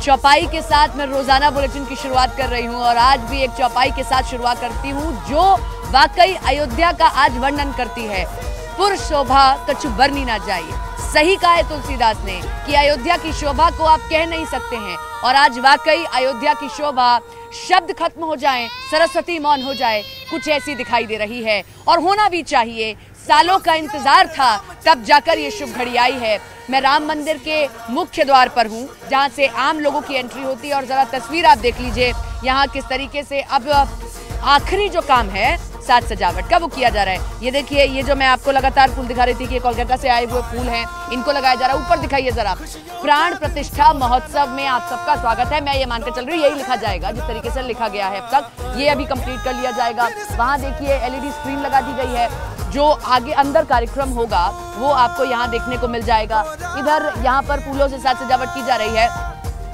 चौपाई के साथ मैं रोजाना बुलेटिन की शुरुआत कर रही हूं और आज भी एक चौपाई के साथ शुरुआत करती हूं जो वाकई अयोध्या का आज वर्णन करती है। पुर शोभा कछु बरनी ना जाए। सही कहा है तुलसीदास ने कि अयोध्या की शोभा को आप कह नहीं सकते हैं और आज वाकई अयोध्या की शोभा शब्द खत्म हो जाएं, सरस्वती मौन हो जाए, कुछ ऐसी दिखाई दे रही है और होना भी चाहिए। सालों का इंतजार था, तब जाकर ये शुभ घड़ी आई है। मैं राम मंदिर के मुख्य द्वार पर हूँ जहाँ से आम लोगों की एंट्री होती है और जरा तस्वीर आप देख लीजिए यहाँ किस तरीके से अब आखिरी जो काम है साज सजावट का वो किया जा रहा है। ये देखिए, ये जो मैं आपको लगातार फूल दिखा रही थी कि कोलकाता से आए हुए फूल हैं, इनको लगाया जा रहा है। ऊपर दिखाइए जरा, प्राण प्रतिष्ठा महोत्सव में आप सबका स्वागत है। मैं ये मानकर चल रही हूँ यही लिखा जाएगा जिस तरीके से लिखा गया है अब तक, ये अभी कंप्लीट कर लिया जाएगा। वहाँ देखिए एलईडी स्क्रीन लगा दी गई है, जो आगे अंदर कार्यक्रम होगा वो आपको यहाँ देखने को मिल जाएगा। इधर यहाँ पर फूलों से साज सजावट की जा रही है।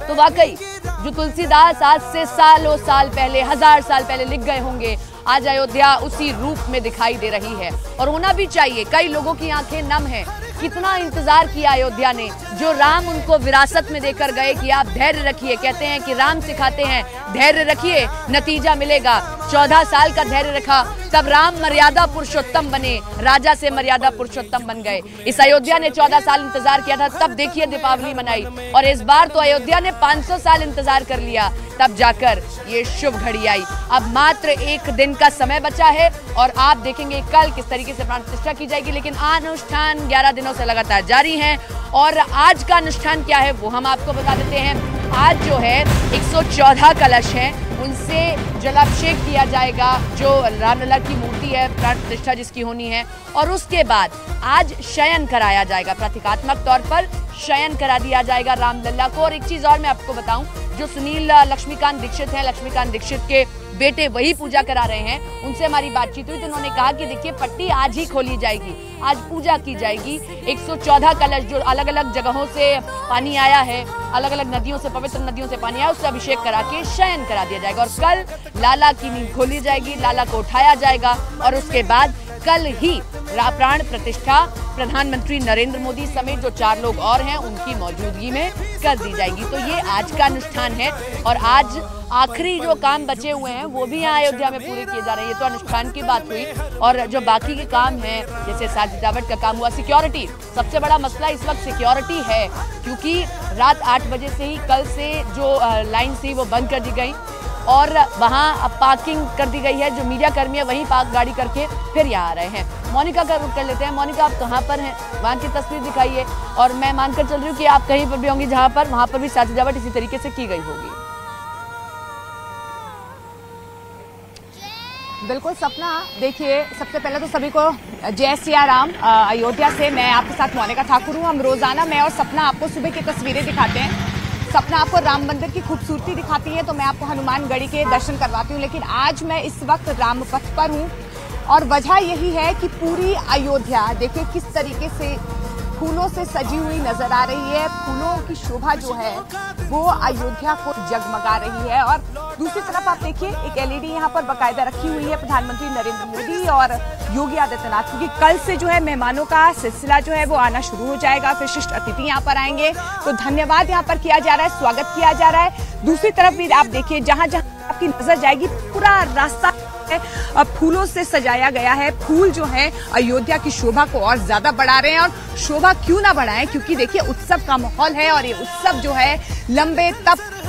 तो वाकई जो तुलसीदास आज से सालों साल पहले, 1000 साल पहले लिख गए होंगे, आज अयोध्या उसी रूप में दिखाई दे रही है और होना भी चाहिए। कई लोगों की आंखें नम हैं। कितना इंतजार किया अयोध्या ने, जो राम उनको विरासत में देकर गए कि आप धैर्य रखिए। कहते हैं कि राम सिखाते हैं धैर्य रखिए, नतीजा मिलेगा। 14 साल का धैर्य रखा, तब राम मर्यादा पुरुषोत्तम बने, राजा से मर्यादा पुरुषोत्तम बन गए। इस अयोध्या ने 14 साल इंतजार किया था, तब देखिए दीपावली मनाई। और इस बार तो अयोध्या ने 500 साल इंतजार कर लिया, तब जाकर ये शुभ घड़ी आई। अब मात्र एक दिन का समय बचा है और आप देखेंगे कल किस तरीके से प्राण प्रतिष्ठा की जाएगी। लेकिन अनुष्ठान 11 दिनों से लगातार जारी हैं और आज का अनुष्ठान क्या है वो हम आपको बता देते हैं। आज जो है 114 कलश हैं, उनसे जलाभिषेक किया जाएगा, जो रामलला की मूर्ति है, प्राण प्रतिष्ठा जिसकी होनी है। और उसके बाद आज शयन कराया जाएगा, प्रतीकात्मक तौर पर शयन करा दिया जाएगा रामलला को। और एक चीज और मैं आपको बताऊं, जो सुनील लक्ष्मीकांत दीक्षित हैं, लक्ष्मीकांत दीक्षित के बेटे वही पूजा करा रहे हैं, उनसे हमारी बातचीत हुई तो उन्होंने कहा कि देखिए पट्टी आज ही खोली जाएगी, आज पूजा की जाएगी। 114 कलश जो अलग अलग जगहों से पानी आया है, अलग अलग नदियों से, पवित्र नदियों से पानी आया, उससे अभिषेक करा के शयन करा दिया जाएगा। और कल लाला की नींद खोली जाएगी, लाला को उठाया जाएगा और उसके बाद कल ही प्राण प्रतिष्ठा प्रधानमंत्री नरेंद्र मोदी समेत जो 4 लोग और हैं उनकी मौजूदगी में कर दी जाएगी। तो ये आज का अनुष्ठान है और आज आखिरी जो काम बचे हुए हैं वो भी यहाँ अयोध्या में पूरे किए जा रहे हैं। ये तो अनुष्ठान की बात हुई और जो बाकी के काम हैं, जैसे साज सजावट का काम हुआ, सिक्योरिटी सबसे बड़ा मसला इस वक्त सिक्योरिटी है, क्योंकि रात 8 बजे से ही कल से जो लाइन थी वो बंद कर दी गई और वहाँ अब पार्किंग कर दी गई है। जो मीडिया कर्मी है वहीं पार्क गाड़ी करके फिर यहाँ आ रहे हैं। मोनिका का रुख कर लेते हैं। मोनिका, आप कहाँ पर हैं? वहाँ की तस्वीर दिखाइए। और मैं मानकर चल रही हूँ कि आप कहीं पर भी होंगी जहाँ पर, वहाँ पर भी साज सजावट इसी तरीके से की गई होगी। बिल्कुल सपना, देखिए सबसे पहले तो सभी को जय सिया राम। अयोध्या से मैं आपके साथ मोनिका ठाकुर हूँ। हम रोजाना मैं और सपना आपको सुबह की तस्वीरें दिखाते हैं। सपना आपको राम मंदिर की खूबसूरती दिखाती है तो मैं आपको हनुमानगढ़ी के दर्शन करवाती हूँ। लेकिन आज मैं इस वक्त रामपथ पर हूँ और वजह यही है कि पूरी अयोध्या देखिए किस तरीके से फूलों से सजी हुई नजर आ रही है। फूलों की शोभा जो है वो अयोध्या को जगमगा रही है। और दूसरी तरफ आप देखिए एक एलईडी यहाँ पर बाकायदा रखी हुई है प्रधानमंत्री नरेंद्र मोदी और योगी आदित्यनाथ, क्योंकि कल से जो है मेहमानों का सिलसिला जो है वो आना शुरू हो जाएगा। फिर शिष्ट अतिथि यहाँ पर आएंगे तो धन्यवाद यहाँ पर किया जा रहा है, स्वागत किया जा रहा है। दूसरी तरफ भी आप देखिए जहाँ जहाँ आपकी नजर जाएगी पूरा रास्ता फूलों से सजाया गया है। फूल जो है अयोध्या की शोभा को और ज्यादा बढ़ा रहे हैं। और शोभा क्यों ना बढ़ाएं, क्योंकि देखिए उत्सव का माहौल है और ये उत्सव जो है लंबे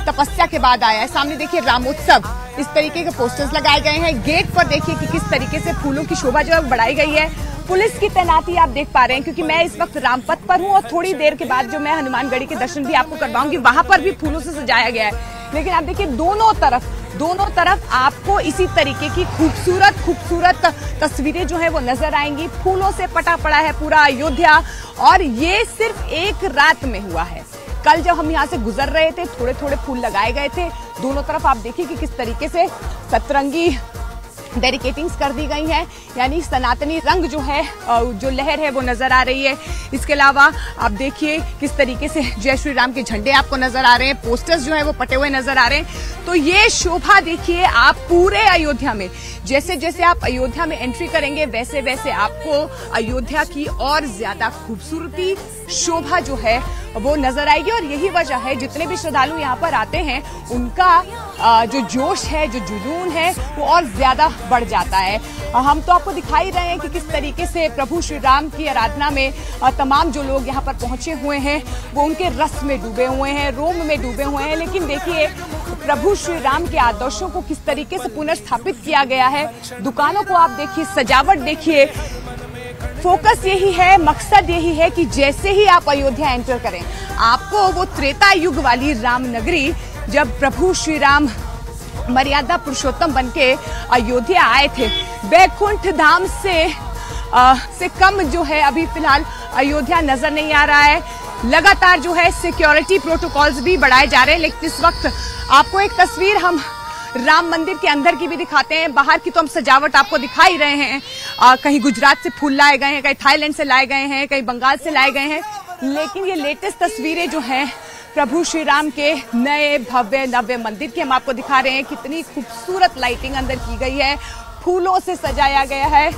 तपस्या के बाद आया है। सामने देखिए रामोत्सव, इस तरीके के पोस्टर्स लगाए गए हैं। गेट पर देखिए कि किस तरीके से फूलों की शोभा जो है बढ़ाई गई है। पुलिस की तैनाती आप देख पा रहे हैं, क्योंकि मैं इस वक्त रामपथ पर हूं और थोड़ी देर के बाद जो मैं हनुमानगढ़ी के दर्शन भी आपको करवाऊंगी, वहां पर भी फूलों से सजाया गया है। लेकिन आप देखिए दोनों तरफ आपको इसी तरीके की खूबसूरत तस्वीरें जो है वो नजर आएंगी। फूलों से पटा पड़ा है पूरा अयोध्या और ये सिर्फ एक रात में हुआ है। कल जब हम यहाँ से गुजर रहे थे थोड़े थोड़े फूल लगाए गए थे। दोनों तरफ आप देखिए कि किस तरीके से सतरंगी बैरिकेटिंग्स कर दी गई हैं, यानी सनातनी रंग जो है, जो लहर है वो नजर आ रही है। इसके अलावा आप देखिए किस तरीके से जय श्री राम के झंडे आपको नजर आ रहे हैं, पोस्टर्स जो है वो पटे हुए नजर आ रहे हैं। तो ये शोभा देखिए आप पूरे अयोध्या में, जैसे जैसे आप अयोध्या में एंट्री करेंगे वैसे वैसे आपको अयोध्या की और ज्यादा खूबसूरती, शोभा जो है वो नजर आएगी। और यही वजह है जितने भी श्रद्धालु यहाँ पर आते हैं उनका जो जोश है, जो जुनून है वो और ज्यादा बढ़ जाता है। हम तो आपको दिखाई रहे हैं कि किस तरीके से प्रभु श्री राम की आराधना में तमाम जो लोग यहाँ पर पहुंचे हुए हैं वो उनके रस में डूबे हुए हैं, रोम में डूबे हुए हैं। लेकिन देखिए प्रभु श्री राम के आदर्शों को किस तरीके से पुनर्स्थापित किया गया है। दुकानों को आप देखिए, सजावट देखिए, फोकस यही है, मकसद यही है कि जैसे ही आप अयोध्या एंटर करें आपको वो त्रेता युग वाली राम नगरी, जब प्रभु श्री राम मर्यादा पुरुषोत्तम बनके अयोध्या आए थे, बैकुंठ धाम से कम जो है अभी फिलहाल अयोध्या नजर नहीं आ रहा है। लगातार जो है सिक्योरिटी प्रोटोकॉल्स भी बढ़ाए जा रहे हैं। लेकिन इस वक्त आपको एक तस्वीर हम राम मंदिर के अंदर की भी दिखाते हैं। बाहर की तो हम सजावट आपको दिखा ही रहे हैं, कहीं गुजरात से फूल लाए गए हैं, कहीं थाईलैंड से लाए गए हैं, कहीं बंगाल से लाए गए हैं। लेकिन ये लेटेस्ट तस्वीरें जो हैं प्रभु श्री राम के नए भव्य नव्य मंदिर की हम आपको दिखा रहे हैं। कितनी खूबसूरत लाइटिंग अंदर की गई है, फूलों से सजाया गया है।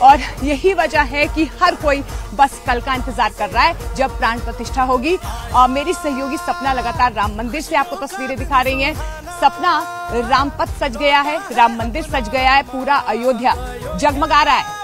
और यही वजह है कि हर कोई बस कल का इंतजार कर रहा है जब प्राण प्रतिष्ठा होगी। मेरी सहयोगी सपना लगातार राम मंदिर से आपको तस्वीरें दिखा रही हैं। सपना, रामपथ सज गया है, राम मंदिर सज गया है, पूरा अयोध्या जगमगा रहा है।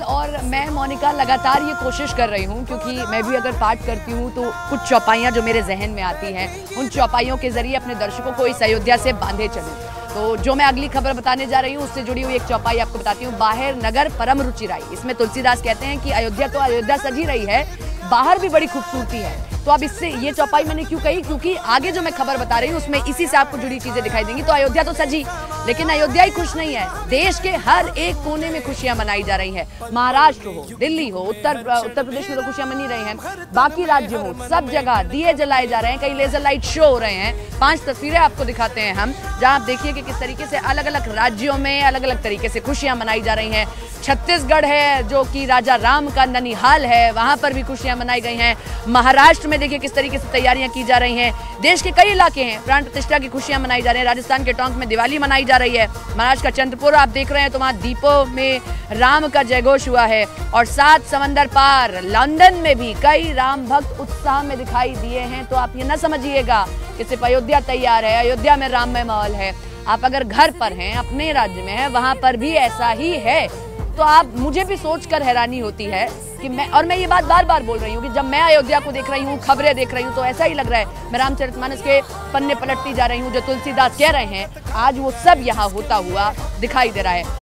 और मैं मोनिका लगातार ये कोशिश कर रही हूँ, क्योंकि मैं भी अगर पाठ करती हूँ तो कुछ चौपाइयाँ जो मेरे जहन में आती हैं, उन चौपाइयों के जरिए अपने दर्शकों को इस अयोध्या से बांधे चलूँ। तो जो मैं अगली खबर बताने जा रही हूँ उससे जुड़ी हुई एक चौपाई आपको बताती हूँ। बाहर नगर परम रुचिराई, इसमें तुलसीदास कहते हैं कि अयोध्या तो अयोध्या सजी रही है, बाहर भी बड़ी खूबसूरती है। तो अब इससे ये चौपाई मैंने क्यों कही, क्योंकि आगे जो मैं खबर बता रही हूँ उसमें इसी से आपको जुड़ी चीजें दिखाई देंगी। तो अयोध्या तो सजी, लेकिन अयोध्या ही खुश नहीं है, देश के हर एक कोने में खुशियां मनाई जा रही हैं। महाराष्ट्र हो, दिल्ली हो, उत्तर प्रदेश में तो खुशियां मनी रही हैं, बाकी राज्य हो, सब जगह दिए जलाए जा रहे हैं, कई लेजर लाइट शो हो रहे हैं। 5 तस्वीरें आपको दिखाते हैं हम, जहां आप देखिए कि किस तरीके से अलग अलग राज्यों में अलग अलग तरीके से खुशियां मनाई जा रही हैं। छत्तीसगढ़ है जो कि राजा राम का ननिहाल है, वहां पर भी खुशियां मनाई गई हैं। महाराष्ट्र में देखिए किस तरीके से तैयारियां की जा रही हैं। देश के कई इलाके हैं, प्राण प्रतिष्ठा की खुशियां मनाई जा रही हैं। राजस्थान के टोंक में दिवाली मनाई जा रही है। महाराष्ट्र का चंद्रपुर आप देख रहे हैं तो वहां दीपों में राम का जयघोष हुआ है। और 7 समंदर पार लंदन में भी कई राम भक्त उत्साह में दिखाई दिए हैं। तो आप ये न समझिएगा कि सिर्फ अयोध्या तैयार है, अयोध्या में राममय माहौल है। आप अगर घर पर हैं, अपने राज्य में हैं, वहां पर भी ऐसा ही है। तो आप, मुझे भी सोचकर हैरानी होती है कि मैं ये बात बार बार बोल रही हूँ कि जब मैं अयोध्या को देख रही हूँ, खबरें देख रही हूँ, तो ऐसा ही लग रहा है मैं रामचरितमानस के पन्ने पलटती जा रही हूँ। जो तुलसीदास कह रहे हैं आज वो सब यहाँ होता हुआ दिखाई दे रहा है।